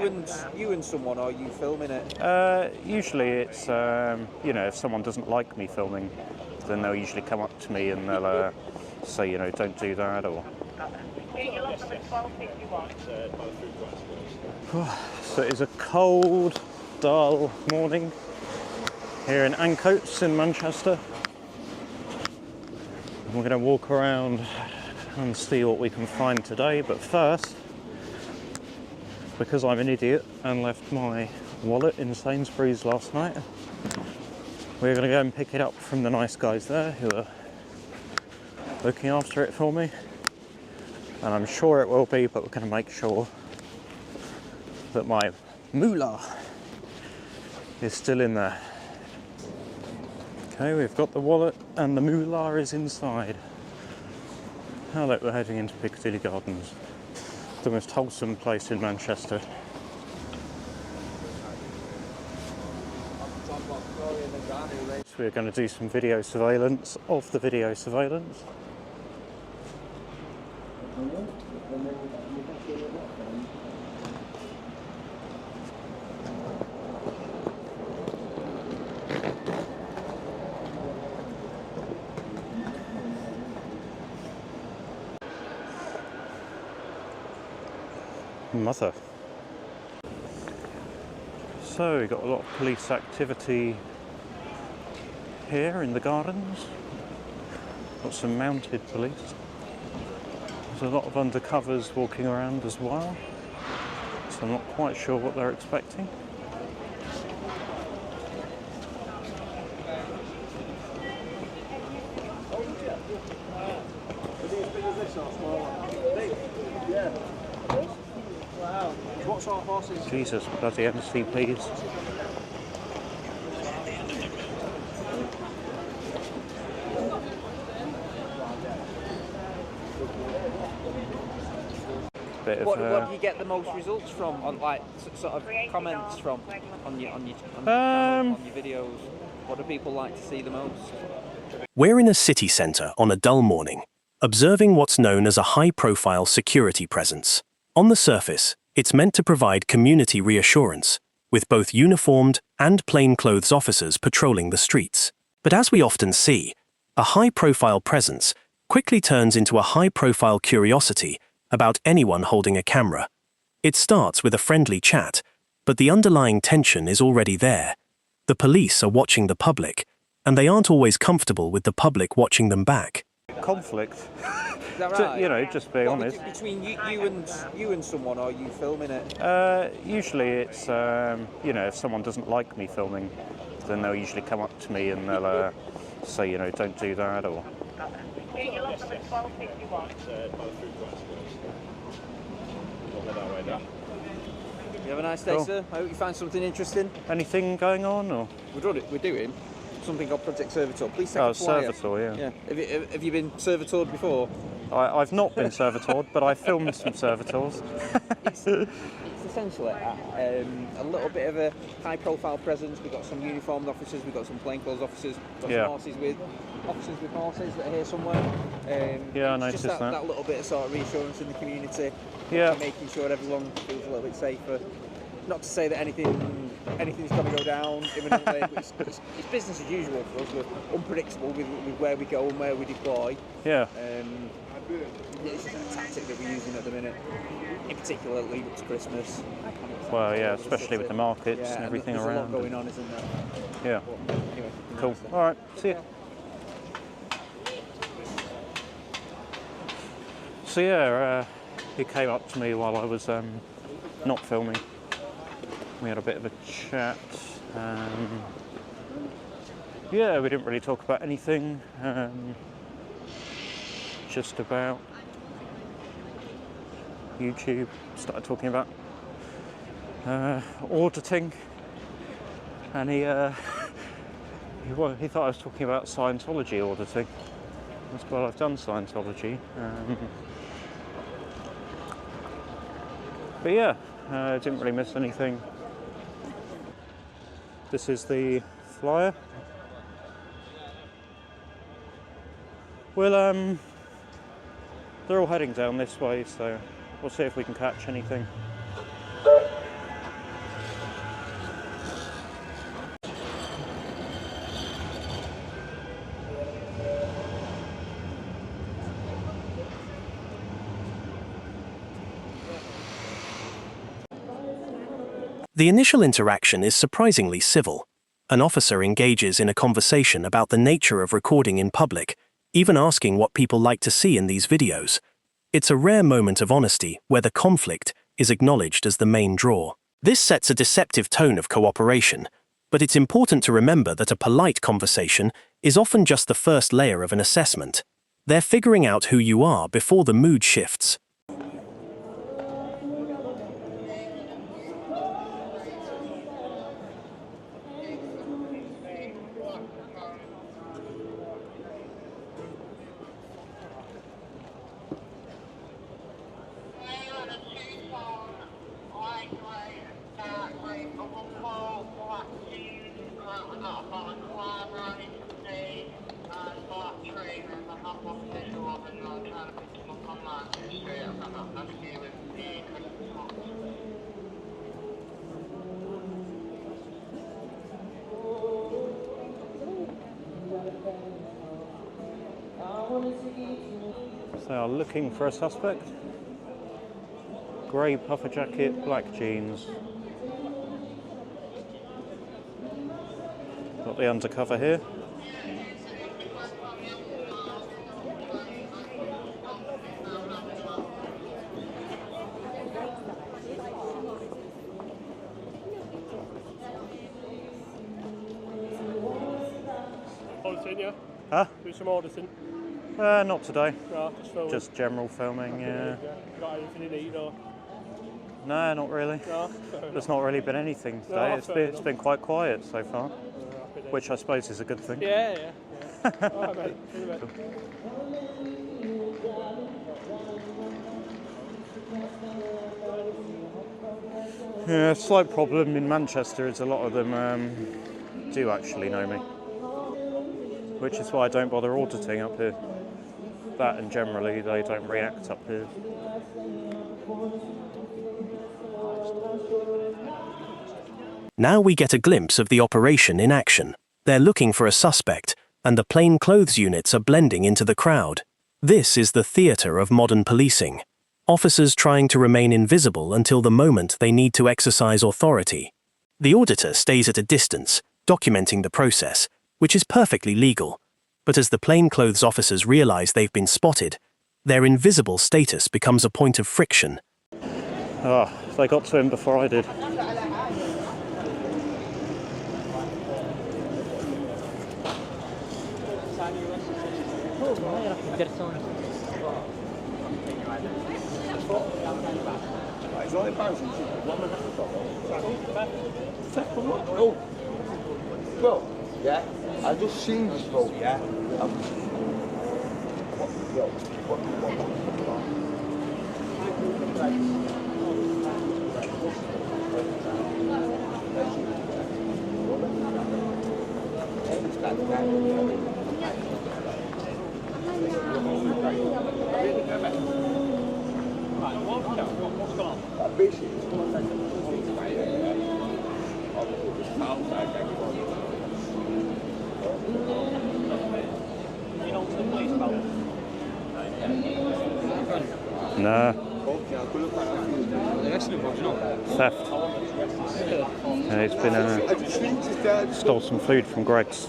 You and someone, are you filming it? Usually it's, you know, if someone doesn't like me filming, then they'll usually come up to me and they'll say, you know, don't do that, or... So it is a cold, dull morning here in Ancoats in Manchester. And we're going to walk around and see what we can find today, but first, because I'm an idiot and left my wallet in Sainsbury's last night, we're going to go and pick it up from the nice guys there who are looking after it for me. And I'm sure it will be, but we're going to make sure that my moolah is still in there. Okay, we've got the wallet and the moolah is inside. Now that we're heading into Piccadilly Gardens, the most wholesome place in Manchester. So we're going to do some video surveillance of the video surveillance. Mother. So we've got a lot of police activity here in the gardens. Got some mounted police. There's a lot of undercovers walking around as well, so I'm not quite sure what they're expecting. Jesus, bloody MCPs. What do you get the most results from, on like sort of comments from on your channel, on your videos? What do people like to see the most? We're in a city centre on a dull morning, observing what's known as a high-profile security presence. On the surface, it's meant to provide community reassurance, with both uniformed and plainclothes officers patrolling the streets. But as we often see, a high-profile presence quickly turns into a high-profile curiosity about anyone holding a camera. It starts with a friendly chat, but the underlying tension is already there. The police are watching the public, and they aren't always comfortable with the public watching them back. Conflict. Is that right? You know, just be honest. Between you and someone, are you filming it? Usually it's, you know, if someone doesn't like me filming, then they'll usually come up to me and they'll say, you know, don't do that, or... You have a nice day, Cool. sir. I hope you find something interesting. Anything going on, or...? We're doing something called Project Servitor. Please take a flyer. Servitor, yeah. Have you been servitored before? I've not been servitored, but I filmed some servitors. It's essentially a little bit of a high-profile presence. We've got some uniformed officers, we've got some plainclothes officers, we've got some officers with horses that are here somewhere. Yeah, I noticed just that little bit of sort of reassurance in the community. Yeah. Making sure everyone feels a little bit safer. Not to say that anything's going to go down imminently, but it's business as usual for us. We're unpredictable with where we go and where we deploy. Yeah. It's just a tactic that we're using at the minute, in particular lead up to Christmas. Well, yeah, especially with the markets and everything there's around. There's a lot going on, isn't there? Yeah. But anyway, Cool. All right. See you. So yeah, he came up to me while I was not filming. We had a bit of a chat. Yeah, we didn't really talk about anything. Just about YouTube. Started talking about auditing, and he thought I was talking about Scientology auditing. Well, I've done Scientology. But yeah, didn't really miss anything. This is the flyer. Well, they're all heading down this way, so we'll see if we can catch anything. The initial interaction is surprisingly civil. An officer engages in a conversation about the nature of recording in public, even asking what people like to see in these videos. It's a rare moment of honesty where the conflict is acknowledged as the main draw. This sets a deceptive tone of cooperation, but it's important to remember that a polite conversation is often just the first layer of an assessment. They're figuring out who you are before the mood shifts. They are looking for a suspect. Grey puffer jacket, black jeans. Got the undercover here. Auditing, yeah? Huh? Do some auditing. Not today. No, just filming. Just general filming, yeah. Got anything you need, or? No, not really. No? There's not really been anything today. It's been quite quiet so far, which I suppose is a good thing. Yeah. All right, mate. See you in a bit. Yeah, a slight problem in Manchester is a lot of them do actually know me, which is why I don't bother auditing up here. That and generally they don't react up here. Now we get a glimpse of the operation in action. They're looking for a suspect, and the plainclothes units are blending into the crowd. This is the theatre of modern policing. Officers trying to remain invisible until the moment they need to exercise authority. The auditor stays at a distance, documenting the process, which is perfectly legal. But as the plainclothes officers realize they've been spotted, their invisible status becomes a point of friction. Ah, they got to him before I did. Well, yeah, I just seen this boat, yeah. Nah. Theft. He's been stole some food from Greg's.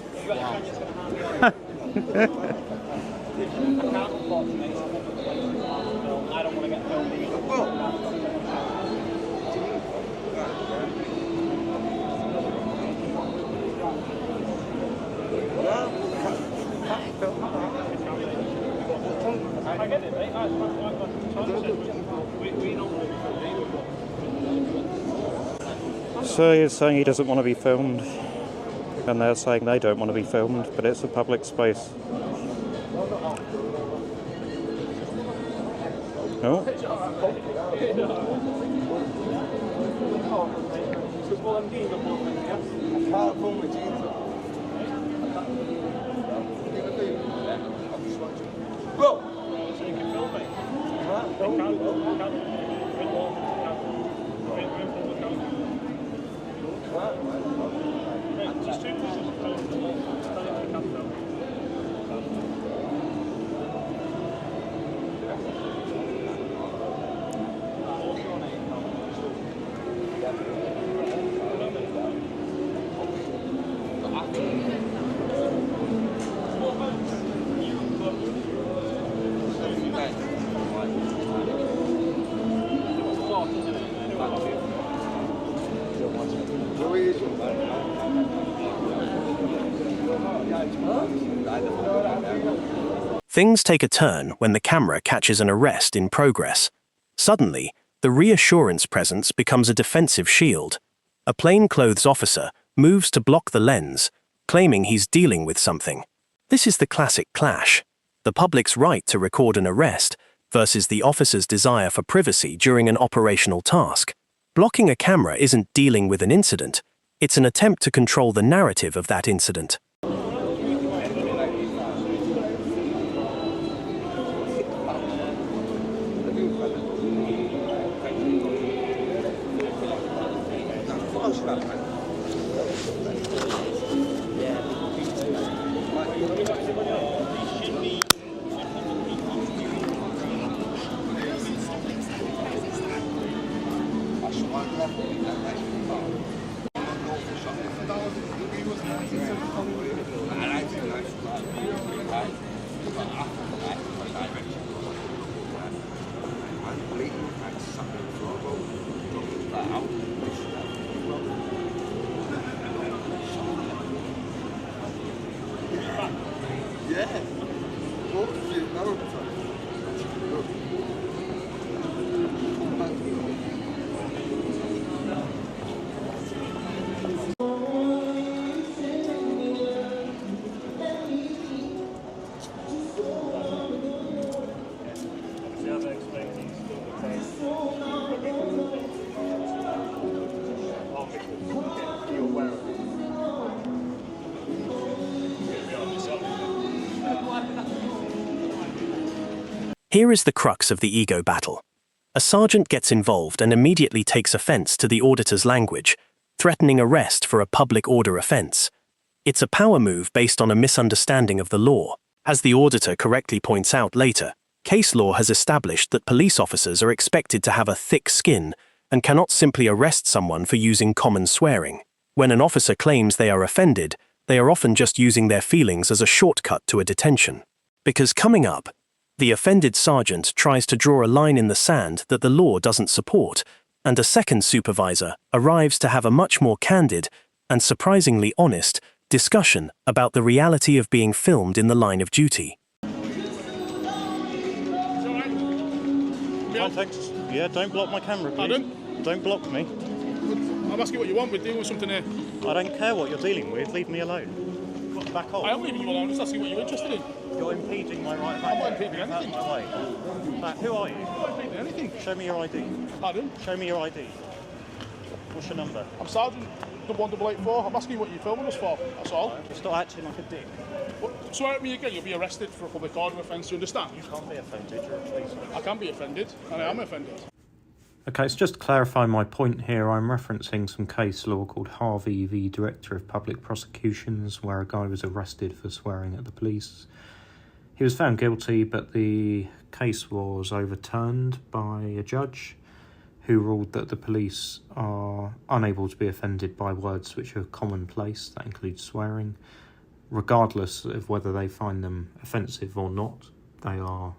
I get it, mate. So he's saying he doesn't want to be filmed, and they're saying they don't want to be filmed, but it's a public space. Oh. Things take a turn when the camera catches an arrest in progress. Suddenly, the reassurance presence becomes a defensive shield. A plainclothes officer moves to block the lens, claiming he's dealing with something. This is the classic clash: the public's right to record an arrest versus the officer's desire for privacy during an operational task. Blocking a camera isn't dealing with an incident, it's an attempt to control the narrative of that incident. Here is the crux of the ego battle. A sergeant gets involved and immediately takes offense to the auditor's language, threatening arrest for a public order offense. It's a power move based on a misunderstanding of the law. As the auditor correctly points out later, case law has established that police officers are expected to have a thick skin and cannot simply arrest someone for using common swearing. When an officer claims they are offended, they are often just using their feelings as a shortcut to a detention. Because coming up, the offended sergeant tries to draw a line in the sand that the law doesn't support, and a second supervisor arrives to have a much more candid and surprisingly honest discussion about the reality of being filmed in the line of duty. Context. Yeah, don't block my camera, please. Pardon? Don't block me. I'm asking what you want. We're dealing with something here. I don't care what you're dealing with. Leave me alone. Back off. I am leaving you alone. I'm just asking what you're interested in. You're impeding my right back. I'm not impeding anything. Who are you? I'm not impeding anything. Show me your ID. Pardon? Show me your ID. What's your number? I'm Sergeant 1884. I'm asking you what you're filming us for. That's all. Just stop acting like a dick. Swear at me again, you'll be arrested for a public order offence. Do you understand? You can't be offended. You're a policeman. I can be offended, and I am offended. Okay, so just to clarify my point here, I'm referencing some case law called Harvey v. Director of Public Prosecutions, where a guy was arrested for swearing at the police. He was found guilty, but the case was overturned by a judge who ruled that the police are unable to be offended by words which are commonplace, that includes swearing, regardless of whether they find them offensive or not. They are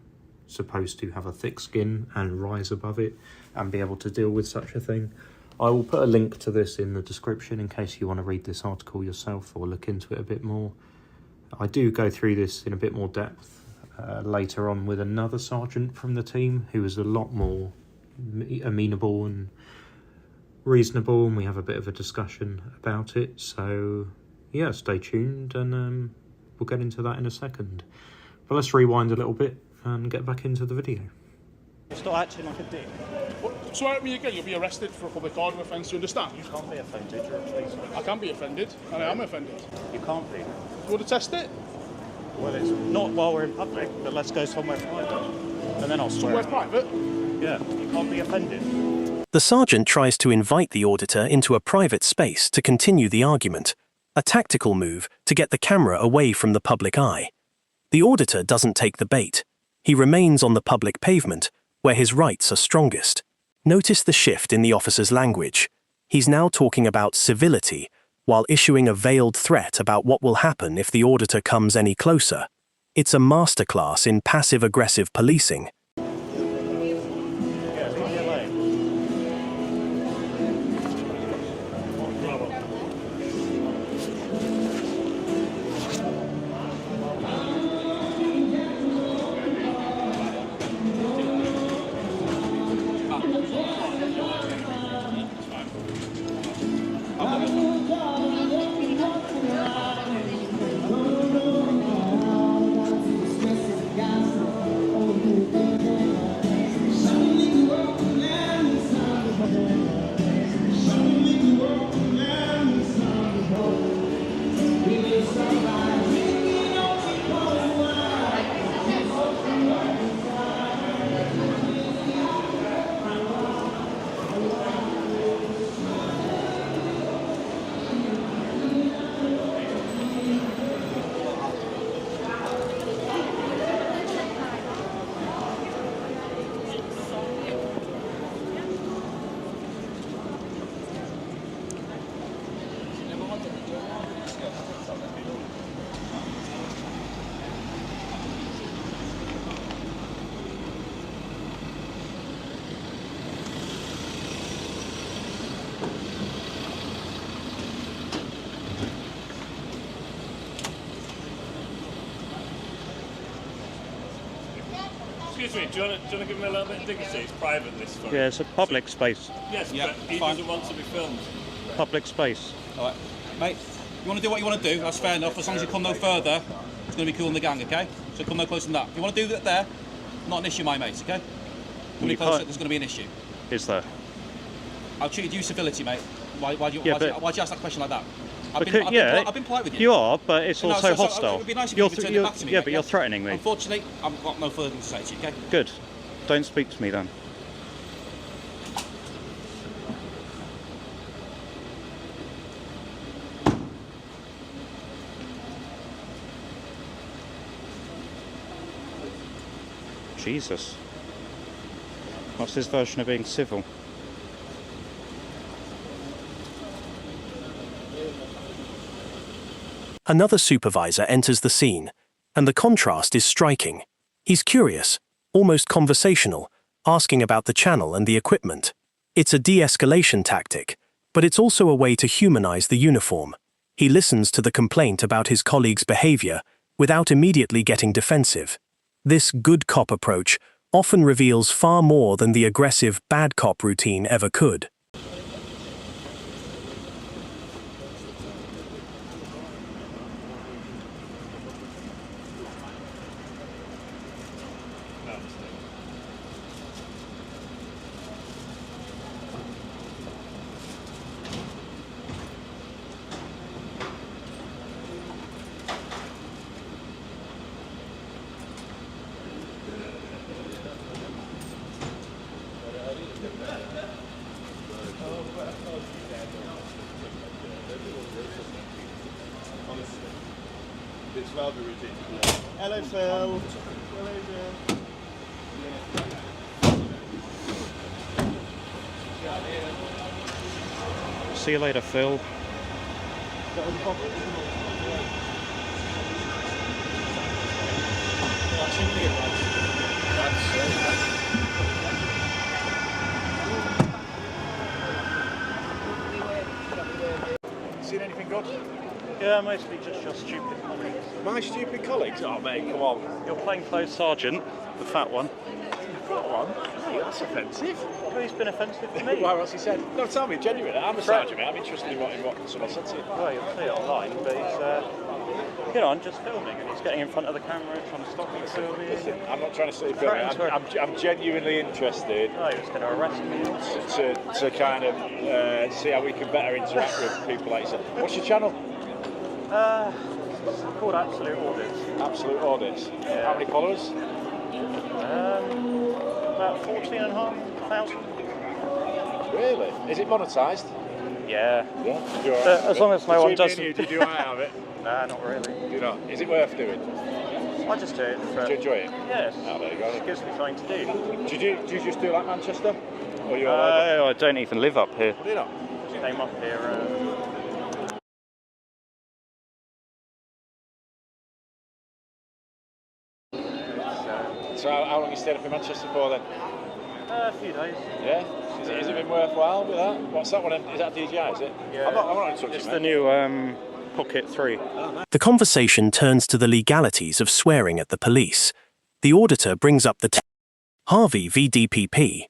supposed to have a thick skin and rise above it and be able to deal with such a thing. I will put a link to this in the description in case you want to read this article yourself or look into it a bit more. I do go through this in a bit more depth later on with another sergeant from the team who is a lot more amenable and reasonable, and we have a bit of a discussion about it. So yeah, stay tuned, and we'll get into that in a second. But let's rewind a little bit and get back into the video. Stop acting like a dick. Swear at me again, you'll be arrested for a public order offence. Do you understand? You can't be offended. You're a policeman. I can be offended, and I am offended. You can't be. Do you want to test it? Well, it's not while we're in public, but let's go somewhere private, and then I'll swear. Somewhere private? Yeah, you can't be offended. The sergeant tries to invite the auditor into a private space to continue the argument, a tactical move to get the camera away from the public eye. The auditor doesn't take the bait. He remains on the public pavement, where his rights are strongest. Notice the shift in the officer's language. He's now talking about civility while issuing a veiled threat about what will happen if the auditor comes any closer. It's a masterclass in passive-aggressive policing. Excuse me, do you want to give him a little bit of dignity? It's private, this one. Yeah, it's a public space. Yes, but he doesn't want to be filmed. Public space. All right, mate, you want to do what you want to do, that's fair enough. As long as you come no further, it's going to be cool in the gang, okay? So come no closer than that. If you want to do that there, not an issue, my mates, okay? Come any closer, there's going to be an issue. Is there? I'll treat you civility, mate. Why'd you ask that question like that? I've been polite with you. You are, but it's also hostile. It would be nice if you returned it back to me. Yeah, but you're threatening me. Unfortunately, I've got no further to say to you, okay? Good. Don't speak to me then. Jesus. What's his version of being civil? Another supervisor enters the scene, and the contrast is striking. He's curious, almost conversational, asking about the channel and the equipment. It's a de-escalation tactic, but it's also a way to humanize the uniform. He listens to the complaint about his colleague's behavior without immediately getting defensive. This good cop approach often reveals far more than the aggressive bad cop routine ever could. It's rather ridiculous. Hello, Phil. Hello, Jim. See you later, Phil. Seen anything good? Yeah, mostly just your stupid colleagues. My stupid colleagues? Oh, mate, come on. Your plainclothes sergeant, the fat one. Fat one? Hey, that's offensive. Well, he's been offensive to me. Why, what's he said? No, tell me, genuinely. I'm a sergeant, mate. I'm interested in what someone said to you. Well, you'll see it online, but he's, I'm just filming and he's getting in front of the camera trying to stop me filming. Listen, I'm not trying to say filming. I'm genuinely interested. Oh, he was going to arrest me. To kind of see how we can better interact with people like yourself. What's your channel? It's called Absolute Audits. Absolute Audits. Yeah. How many followers? About 14,500. Really? Is it monetised? Yeah. Yeah. As long as no one does. Do you do eye of it? Nah, not really. Do you not? Is it worth doing? I just do it. Do you enjoy it? Yes. Oh, there you go. It gives me something to do. Do you just do like Manchester? Or you I don't even live up here. Do you not? Just came up here. So how long you stayed up in Manchester for then? A few days. Yeah? Has it been worthwhile with that? What's that one? Is that DJI, is it? Yeah. I'm not in touch It's with the new Pocket 3. The conversation turns to the legalities of swearing at the police. The auditor brings up the Harvey v. DPP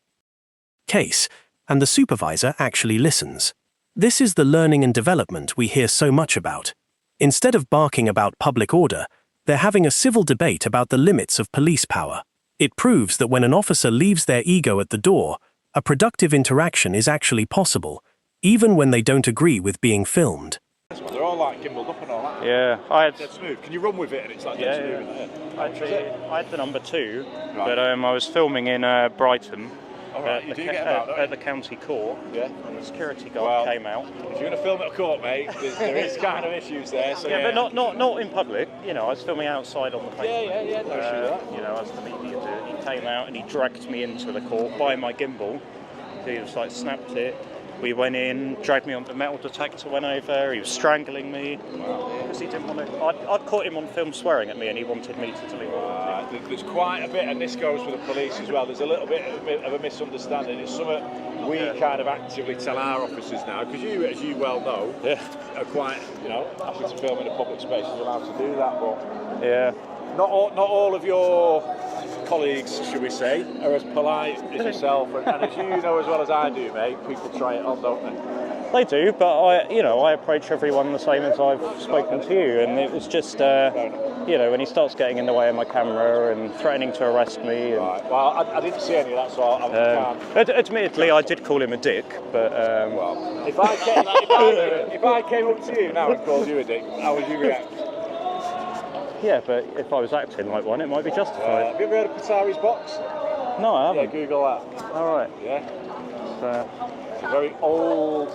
case, and the supervisor actually listens. This is the learning and development we hear so much about. Instead of barking about public order, they're having a civil debate about the limits of police power. It proves that when an officer leaves their ego at the door, a productive interaction is actually possible, even when they don't agree with being filmed. They're all like gimbaled up and all that. Yeah, I had. Dead smooth. Can you run with it and it's like dead smooth? Yeah. I had the number 2, right. but I was filming in Brighton. Alright, you do get about, at the county court, yeah. And the security guard came out. If you're going to film at a court, mate, there is kind of issues there. So yeah, but not in public. You know, I was filming outside on the pavement. Yeah, no issue with that. You know, as the media do. He came out and he dragged me into the court by my gimbal. He was like, snapped it. We went in, dragged me on the metal detector, went over, he was strangling me. Because he didn't want to. I'd caught him on film swearing at me and he wanted me to delete it. There's quite a bit, and this goes for the police as well, there's a little bit of a misunderstanding. It's something we kind of actively tell our officers now, because you, as you well know, are quite, happy to film in a public space and you're allowed to do that, but yeah. Not all of your colleagues, should we say, are as polite as yourself, and as you know as well as I do, mate, people try it on, don't they? They do, but I approach everyone the same as I've spoken to you, and it was just, when he starts getting in the way of my camera and threatening to arrest me. And, right. Well, I didn't see any of that, so I can't. Admittedly, I did call him a dick, but well, if I came up to you now and called you a dick, how would you react? Yeah, but if I was acting like one, it might be justified. Have you ever heard of Piccadilly box? No, I haven't. Yeah, Google that. All right. Yeah. It's a very old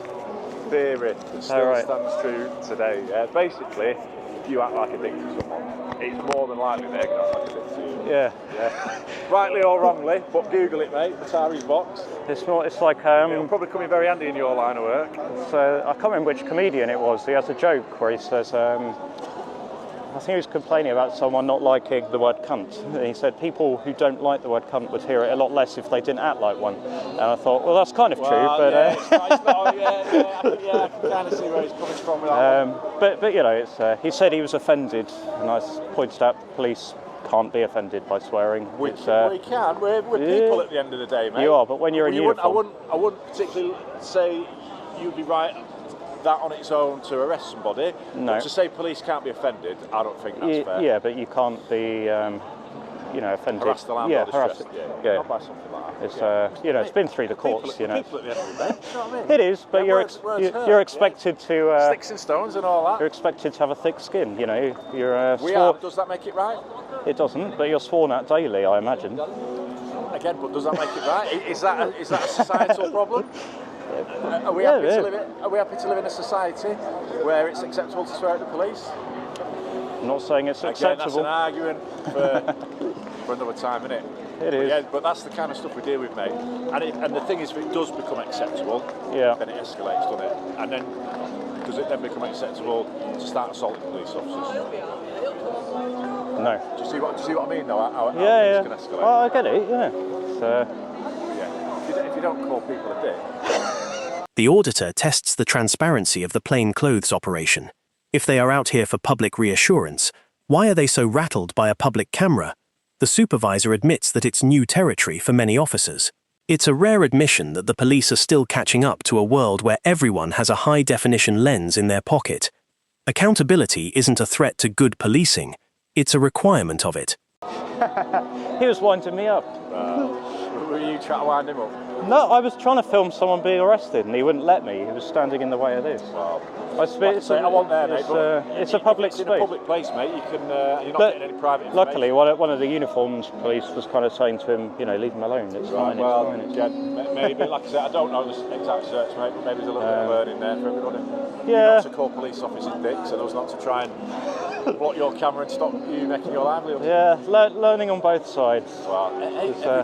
theory that still stands true today. Yeah. Basically, if you act like a dick to someone, it's more than likely they're going to act like a dick to you. Yeah. Rightly or wrongly, but Google it, mate. Piccadilly box. It's like it'll probably come in very handy in your line of work. So I can't remember which comedian it was. He has a joke where he says. I think he was complaining about someone not liking the word cunt. And he said people who don't like the word cunt would hear it a lot less if they didn't act like one. And I thought, well, that's kind of true, but... I can kind of see where he's coming from with that but he said he was offended, and I pointed out police can't be offended by swearing. We can. We're people at the end of the day, mate. You are, but when you're in uniform... I wouldn't particularly say you'd be right that on its own to arrest somebody. No. But to say police can't be offended, I don't think that's fair. Yeah, but you can't be, offended. Harass the landlord, yeah. Not by something like that. It's, it's been through the courts, People at the end of the day, you know what I mean? It is, but you're expected to... sticks and stones and all that. You're expected to have a thick skin, You're we are, does that make it right? It doesn't, but you're sworn at daily, I imagine. Again, but does that make it right? Is that a societal problem? Are we happy to live in a society where it's acceptable to swear at the police? I'm not saying it's acceptable. That's an argument for another time, isn't it? It is. Yeah, but that's the kind of stuff we deal with, mate. And the thing is, if it does become acceptable, then it escalates, doesn't it? And then does it then become acceptable to start assaulting police officers? No. Do you see what I mean, though? How things can escalate. Oh, I get it. Yeah. If you don't call people a dick. The auditor tests the transparency of the plain clothes operation. If they are out here for public reassurance, why are they so rattled by a public camera? The supervisor admits that it's new territory for many officers. It's a rare admission that the police are still catching up to a world where everyone has a high-definition lens in their pocket. Accountability isn't a threat to good policing, it's a requirement of it. He was winding me up. Were you trying to wind him up? No, I was trying to film someone being arrested and he wouldn't let me. He was standing in the way of this. Well, I want there, mate. It's a public space. It's in a public place, mate. You can. You're not getting any private information. Luckily, one of the uniformed police was kind of saying to him, leave him alone. It's fine. Well, it's fine. maybe, like I said, I don't know the exact search, mate, but maybe there's a little bit of learning there for everybody. Yeah. Not to call police officers dicks, and us not to try and block your camera and stop you making your livelihood. Yeah, learning on both sides. Well,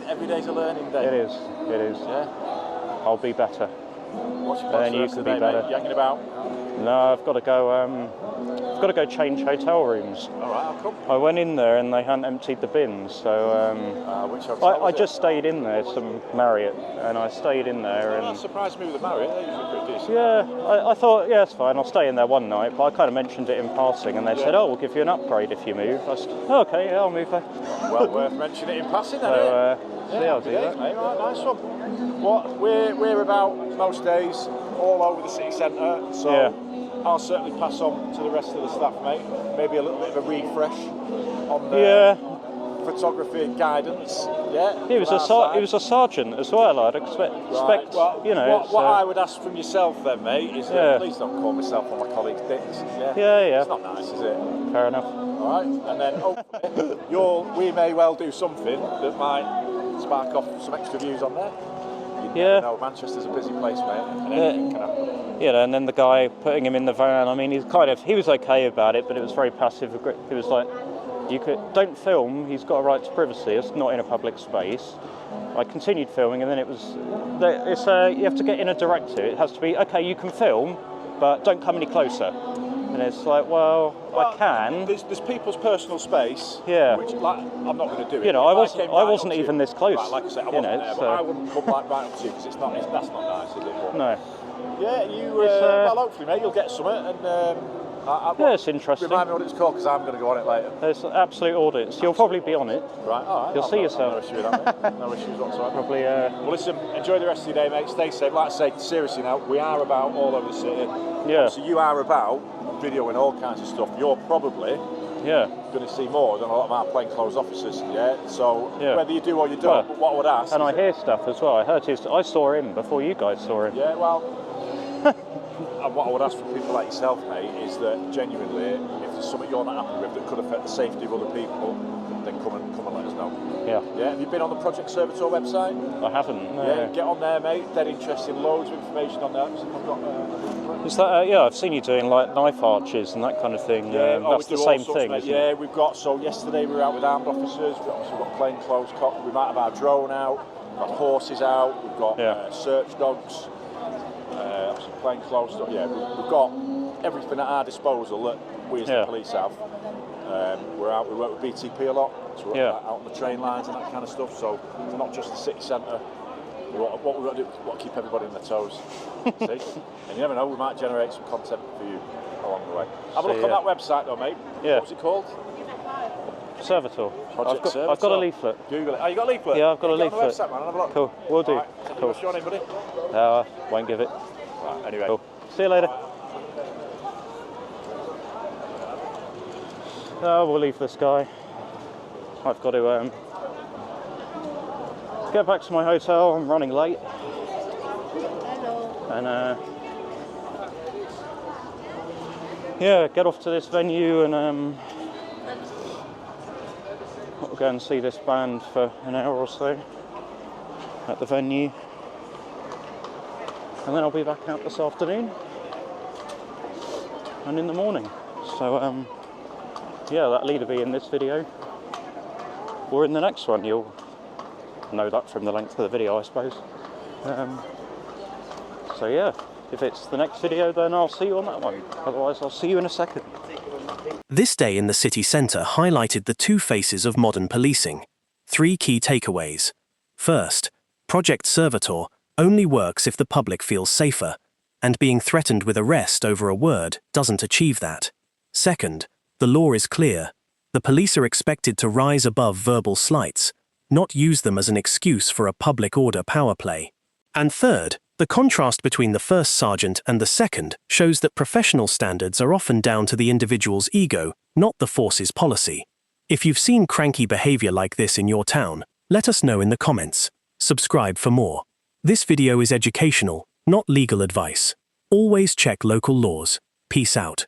every day's a learning day. It is. Yeah. I'll be better. What's your plans then for the you rest could of be the day, better. mate? You hanging about? No, I've got to go. I've got to go change hotel rooms. All right, I'll come. I went in there and they hadn't emptied the bins, so Which hotel I was just stayed in there, some Marriott, and I stayed in there. That And surprised me with the Marriott. They're usually pretty decent. yeah, I thought, yeah, it's fine. I'll stay in there one night, but I kind of mentioned it in passing, and they said, "Oh, we'll give you an upgrade if you move." I said, oh, "Okay, yeah, I'll move there." Well worth mentioning it in passing, then. So yeah, I'll do that. Mate, right, nice one. What we're about most days all over the city centre, so Yeah. I'll certainly pass on to the rest of the staff, mate. Maybe a little bit of a refresh on the photography and guidance. Yeah. He was a sergeant as well. I'd expect Well, you know. what I would ask from yourself then, mate, is that please don't call myself or my colleagues dicks. Yeah. It's not nice, is it? Fair enough. All right, and then hopefully we may well do something that might spark off some extra views on there. You never know, Manchester's a busy place, mate, and anything can happen. Yeah, and then the guy putting him in the van. I mean, he was okay about it, but it was very passive aggressive. It was like, don't film. He's got a right to privacy. It's not in a public space. I continued filming, and then it was, you have to get in a directive. It has to be, okay, you can film, but don't come any closer. And it's like, well, I can. There's people's personal space. Yeah. Which, like, I'm not going to do it. You know, I wasn't even this close. Right, like I said, I wasn't there, but I wouldn't come right up to you because that's not nice, is it? But, no. Yeah, well, hopefully, mate, you'll get something, and it's interesting. Remind me what it's called because I'm going to go on it later. There's absolute audits. You'll probably be on it. Right, all right. You'll see yourself. No issue with that, mate. No issues whatsoever. Probably. Well, listen, enjoy the rest of your day, mate. Stay safe. Like I say, seriously now, we are about all over the city. Yeah. So you are about videoing all kinds of stuff. You're probably going to see more than a lot of our plainclothes officers. Yeah. So whether you do or you don't, but what I would ask. And I hear stuff as well. I saw him before you guys saw him. Yeah. Well. And what I would ask from people like yourself, mate, is that genuinely, if there's something you're not happy with that could affect the safety of other people, then come and let us know. Yeah. Yeah. Have you been on the Project Servitor website? I haven't. No. Yeah. Get on there, mate. Dead interesting. Loads of information on there. Is that? Yeah, I've seen you doing like knife arches and that kind of thing. That's the same thing, isn't it? Yeah, we've got. So yesterday we were out with armed officers. We've obviously got plainclothes cops. We might have our drone out. We've got horses out. We've got search dogs. Some plainclothes stuff. Yeah, we've got everything at our disposal that we as the police have. We're out. We work with BTP a lot, so we're out on the train lines and that kind of stuff. So it's not just the city centre. What we've got to do is keep everybody on their toes. See, and you never know, we might generate some content for you along the way. Have a look on that website, though, mate. Yeah. What's it called? Servitor. Project Servitor. I've got a leaflet. Google it. Oh, you got a leaflet? Yeah, I've got a leaflet. Get on the website, man. Have a look. Cool. We'll do. Right. Cool. What's your name, buddy? Won't give it. Right, anyway. Cool. See you later. We'll leave this guy. I've got to get back to my hotel. I'm running late. And get off to this venue and I'll go and see this band for an hour or so at the venue. And then I'll be back out this afternoon and in the morning. So that'll either be in this video or in the next one. You'll know that from the length of the video, I suppose. So yeah, if it's the next video, then I'll see you on that one. Otherwise, I'll see you in a second. This day in the city centre highlighted the two faces of modern policing. 3 key takeaways. First, Project Servitor only works if the public feels safer, and being threatened with arrest over a word doesn't achieve that. Second, the law is clear. The police are expected to rise above verbal slights, not use them as an excuse for a public order power play. And third, the contrast between the first sergeant and the second shows that professional standards are often down to the individual's ego, not the force's policy. If you've seen cranky behaviour like this in your town, let us know in the comments. Subscribe for more. This video is educational, not legal advice. Always check local laws. Peace out.